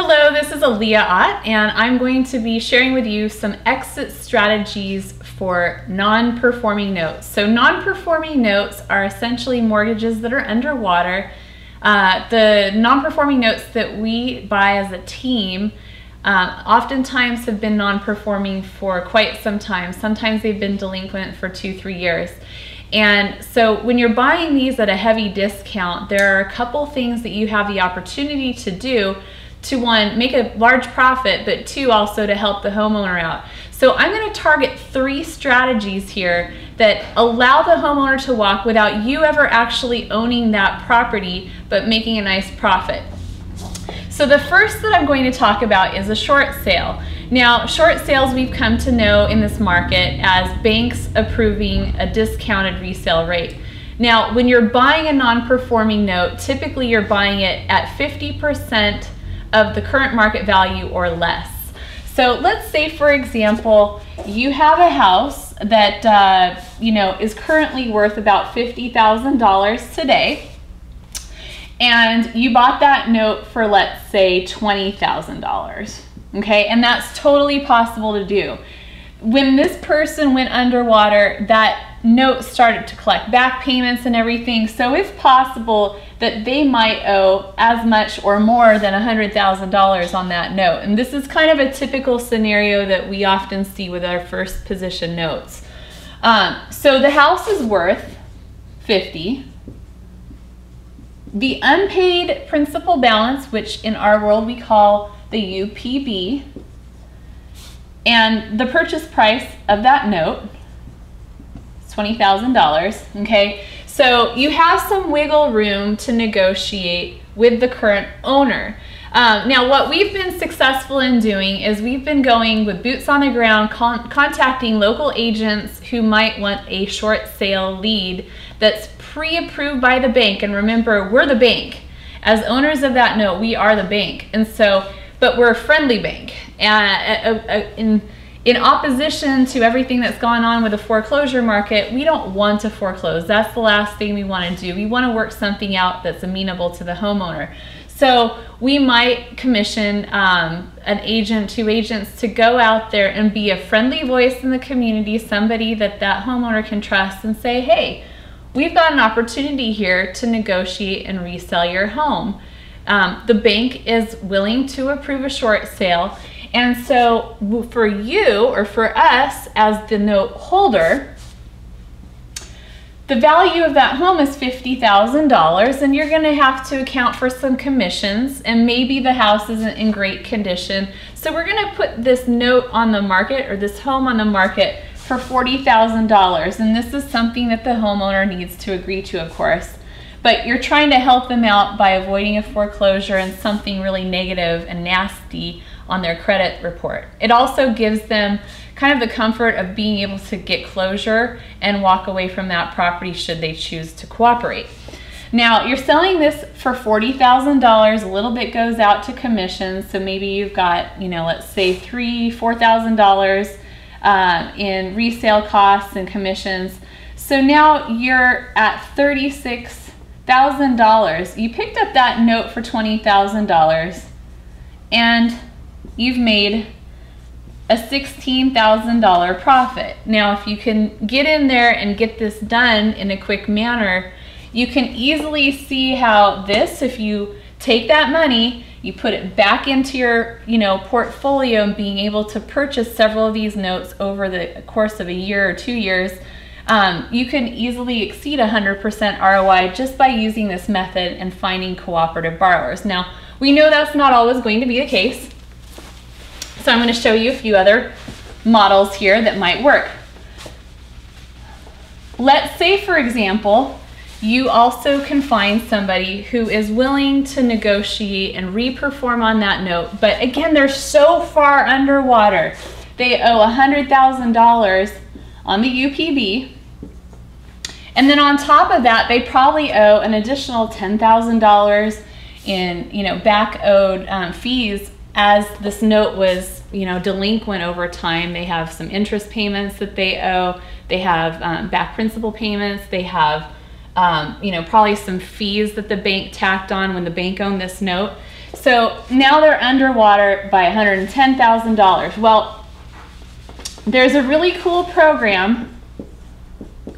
Hello, this is Alia, and I'm going to be sharing with you some exit strategies for non-performing notes. So non-performing notes are essentially mortgages that are underwater. The non-performing notes that we buy as a team oftentimes have been non-performing for quite some time. Sometimes they've been delinquent for 2-3 years. And so when you're buying these at a heavy discount, there are a couple things that you have the opportunity to do to, one, make a large profit, but two, also to help the homeowner out. So I'm going to target 3 strategies here that allow the homeowner to walk without you ever actually owning that property, but making a nice profit. So the first that I'm going to talk about is a short sale. Now, short sales we've come to know in this market as banks approving a discounted resale rate. Now, when you're buying a non-performing note, typically you're buying it at 50% of the current market value or less. So let's say, for example, you have a house that is currently worth about $50,000 today, and you bought that note for, let's say, $20,000. Okay, and that's totally possible to do. When this person went underwater, that note started to collect back payments and everything, so it's possible that they might owe as much or more than $100,000 on that note. And this is kind of a typical scenario that we often see with our first position notes. So the house is worth $50,000. The unpaid principal balance, which in our world we call the UPB, and the purchase price of that note is $20,000. Okay, so you have some wiggle room to negotiate with the current owner. Now, what we've been successful in doing is we've been going with boots on the ground, contacting local agents who might want a short sale lead that's pre-approved by the bank. And remember, we're the bank. As owners of that note, we are the bank. And so, but we're a friendly bank. In opposition to everything that's gone on with the foreclosure market, we don't want to foreclose. That's the last thing we want to do. We want to work something out that's amenable to the homeowner. So we might commission an agent, 2 agents, to go out there and be a friendly voice in the community, somebody that that homeowner can trust, and say, hey, we've got an opportunity here to negotiate and resell your home. The bank is willing to approve a short sale, and so for you, or for us as the note holder, the value of that home is $50,000, and you're going to have to account for some commissions, and maybe the house isn't in great condition. So we're going to put this note on the market, or this home on the market, for $40,000, and this is something that the homeowner needs to agree to, of course. But you're trying to help them out by avoiding a foreclosure and something really negative and nasty on their credit report. It also gives them kind of the comfort of being able to get closure and walk away from that property should they choose to cooperate. Now, you're selling this for $40,000. A little bit goes out to commissions, so maybe you've got, let's say $3,000-$4,000 in resale costs and commissions. So now you're at $36,000. You picked up that note for $20,000, and you've made a $16,000 profit. Now, if you can get in there and get this done in a quick manner, you can easily see how this, if you take that money, you put it back into your portfolio, and being able to purchase several of these notes over the course of a year or 2 years, you can easily exceed 100% ROI just by using this method and finding cooperative borrowers. Now, we know that's not always going to be the case, so I'm going to show you a few other models here that might work. Let's say, for example, you also can find somebody who is willing to negotiate and reperform on that note, but again, they're so far underwater. They owe $100,000 on the UPB, and then on top of that, they probably owe an additional $10,000 in back owed fees, as this note was delinquent over time. They have some interest payments that they owe. They have back principal payments. They have probably some fees that the bank tacked on when the bank owned this note. So now they're underwater by $110,000. Well, there's a really cool program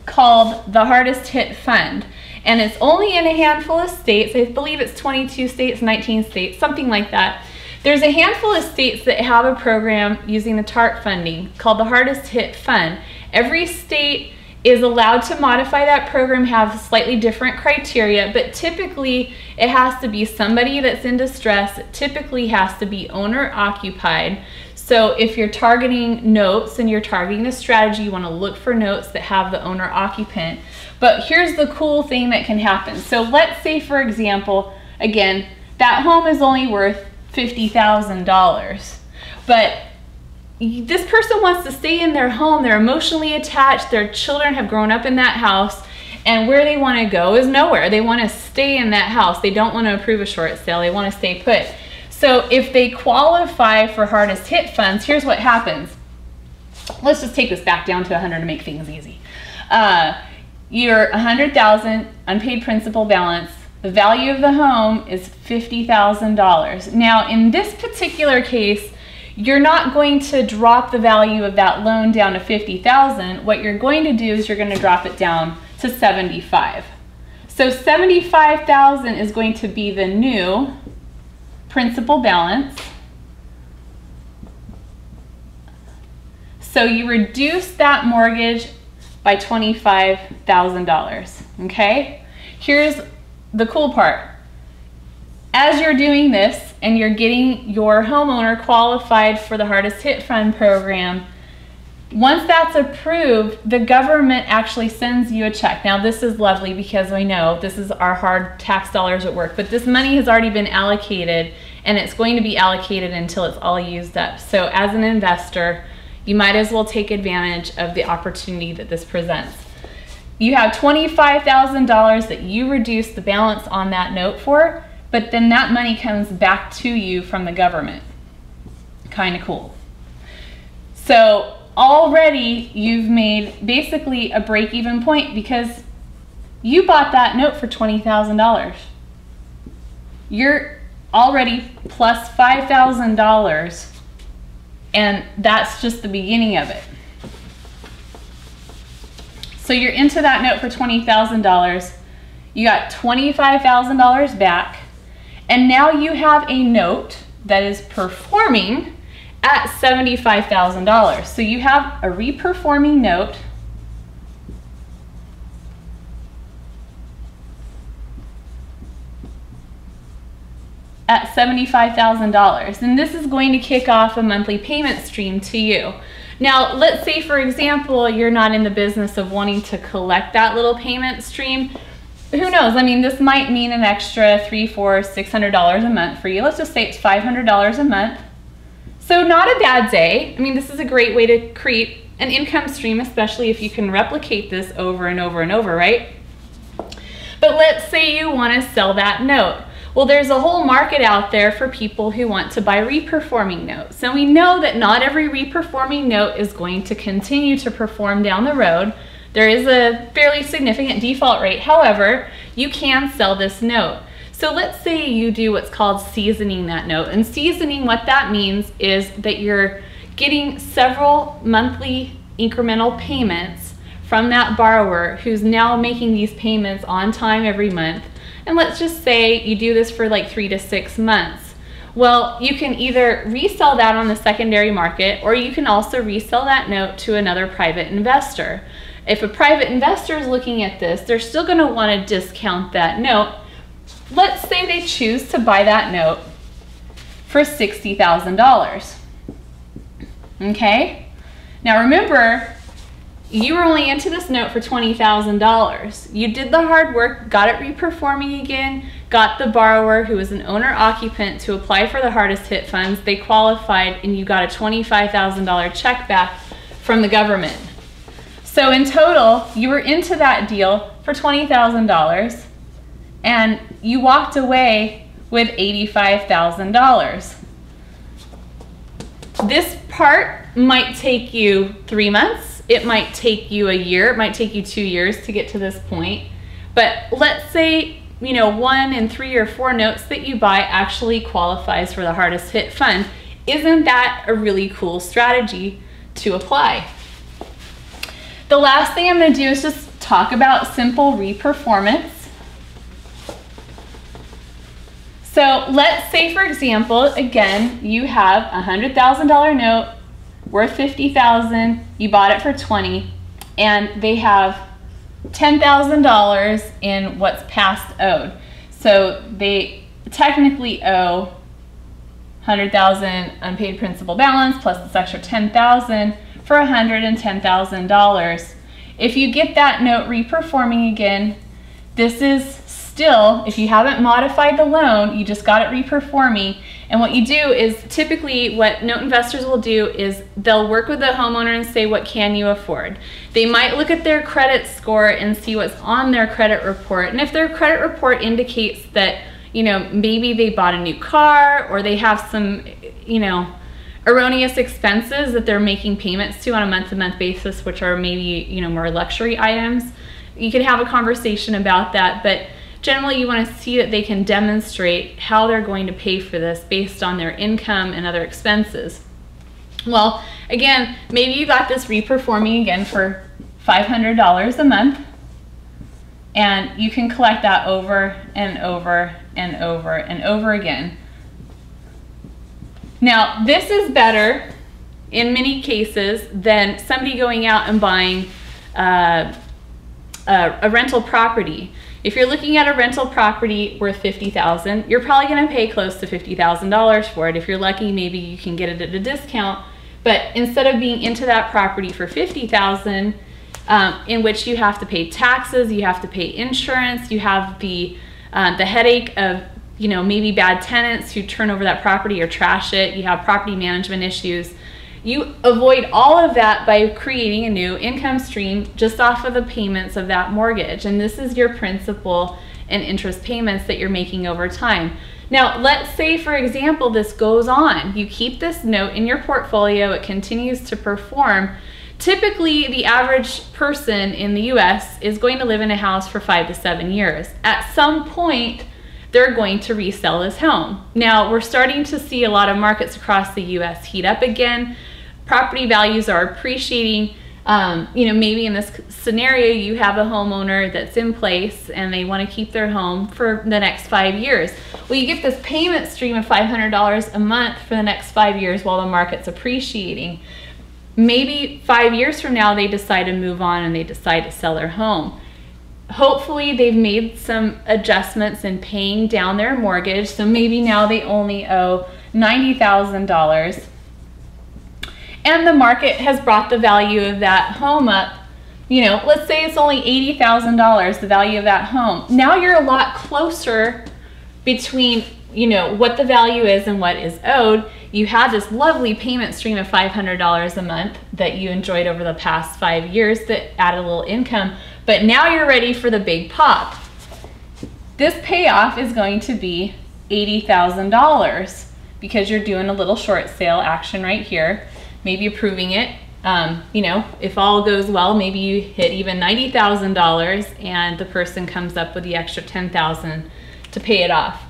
called the Hardest Hit Fund, and it's only in a handful of states. I believe it's 22 states, 19 states, something like that. There's a handful of states that have a program using the TARP funding called the Hardest Hit Fund. Every state is allowed to modify that program, have slightly different criteria, but typically it has to be somebody that's in distress. It typically has to be owner occupied. So if you're targeting notes and you're targeting the strategy, you want to look for notes that have the owner occupant. But here's the cool thing that can happen. So let's say, for example, again, that home is only worth $50,000, but this person wants to stay in their home. They're emotionally attached. Their children have grown up in that house, and where they want to go is nowhere. They want to stay in that house. They don't want to approve a short sale. They want to stay put. So if they qualify for Hardest Hit funds, here's what happens. Let's just take this back down to 100 to make things easy. Your $100,000 unpaid principal balance. The value of the home is $50,000. Now, in this particular case, you're not going to drop the value of that loan down to $50,000. What you're going to do is you're going to drop it down to $75,000. So $75,000 is going to be the new principal balance. So you reduce that mortgage by $25,000. Okay? Here's the cool part. As you're doing this and you're getting your homeowner qualified for the Hardest Hit Fund program, once that's approved, the government actually sends you a check. Now this is lovely because I know this is our hard tax dollars at work, but this money has already been allocated and it's going to be allocated until it's all used up. So as an investor, you might as well take advantage of the opportunity that this presents. You have $25,000 that you reduce the balance on that note for, but then that money comes back to you from the government. Kind of cool. So already you've made basically a break-even point because you bought that note for $20,000. You're already plus $5,000, and that's just the beginning of it. So you're into that note for $20,000. You got $25,000 back. And now you have a note that is performing at $75,000. So you have a reperforming note at $75,000. And this is going to kick off a monthly payment stream to you. Now, let's say, for example, you're not in the business of wanting to collect that little payment stream. Who knows? I mean, this might mean an extra $300, $400, $600 a month for you. Let's just say it's $500 a month. So not a bad day. I mean, this is a great way to create an income stream, especially if you can replicate this over and over and over, right? But let's say you want to sell that note. Well, there's a whole market out there for people who want to buy reperforming notes. And we know that not every reperforming note is going to continue to perform down the road. There is a fairly significant default rate. However, you can sell this note. So let's say you do what's called seasoning that note. And seasoning, what that means is that you're getting several monthly incremental payments from that borrower who's now making these payments on time every month. And let's just say you do this for like 3 to 6 months. Well, you can either resell that on the secondary market, or you can also resell that note to another private investor. If a private investor is looking at this, they're still going to want to discount that note. Let's say they choose to buy that note for $60,000. Okay? Now remember, you were only into this note for $20,000. You did the hard work, got it reperforming again, got the borrower who was an owner occupant to apply for the Hardest Hit funds. They qualified, and you got a $25,000 check back from the government. So in total, you were into that deal for $20,000, and you walked away with $85,000. This part might take you 3 months. It might take you a year. It might take you 2 years to get to this point. But let's say 1 in 3 or 4 notes that you buy actually qualifies for the hardest hit fund. Isn't that a really cool strategy to apply? The last thing I'm going to do is just talk about simple reperformance. So let's say, for example, again, you have a $100,000 note worth $50,000, you bought it for $20,000, and they have $10,000 in what's past owed. So they technically owe $100,000 unpaid principal balance plus this extra $10,000 for $110,000. If you get that note reperforming again, this is still, if you haven't modified the loan, you just got it reperforming. And what you do is, typically what note investors will do is they'll work with the homeowner and say, what can you afford? They might look at their credit score and see what's on their credit report. And if their credit report indicates that, maybe they bought a new car, or they have some, erroneous expenses that they're making payments to on a month-to-month basis, which are maybe, more luxury items, you can have a conversation about that. But generally, you want to see that they can demonstrate how they're going to pay for this based on their income and other expenses. Well, again, maybe you got this reperforming again for $500 a month, and you can collect that over and over and over and over again. Now, this is better in many cases than somebody going out and buying a rental property. If you're looking at a rental property worth $50,000, you're probably going to pay close to $50,000 for it. If you're lucky, maybe you can get it at a discount. But instead of being into that property for $50,000, in which you have to pay taxes, you have to pay insurance, you have the headache of maybe bad tenants who turn over that property or trash it, you have property management issues. You avoid all of that by creating a new income stream just off of the payments of that mortgage. And this is your principal and interest payments that you're making over time. Now, let's say, for example, this goes on. You keep this note in your portfolio, it continues to perform. Typically, the average person in the US is going to live in a house for 5 to 7 years. At some point, they're going to resell this home. Now, we're starting to see a lot of markets across the US heat up again. Property values are appreciating. Maybe in this scenario, you have a homeowner that's in place and they want to keep their home for the next 5 years. Well, you get this payment stream of $500 a month for the next 5 years while the market's appreciating. Maybe 5 years from now, they decide to move on and they decide to sell their home. Hopefully, they've made some adjustments in paying down their mortgage. So maybe now they only owe $90,000. And the market has brought the value of that home up. Let's say it's only $80,000, the value of that home. Now you're a lot closer between, what the value is and what is owed. You had this lovely payment stream of $500 a month that you enjoyed over the past 5 years that added a little income. But now you're ready for the big pop. This payoff is going to be $80,000 because you're doing a little short sale action right here. Maybe approving it. If all goes well, maybe you hit even $90,000 and the person comes up with the extra $10,000 to pay it off.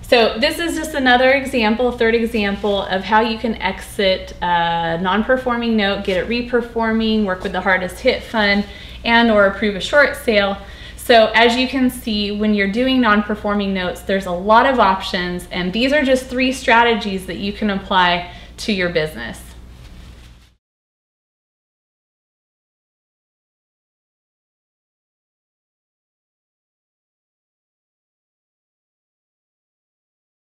So this is just another example, third example of how you can exit a non-performing note, get it reperforming, work with the hardest hit fund, and or approve a short sale. So as you can see, when you're doing non-performing notes, there's a lot of options, and these are just 3 strategies that you can apply to your business.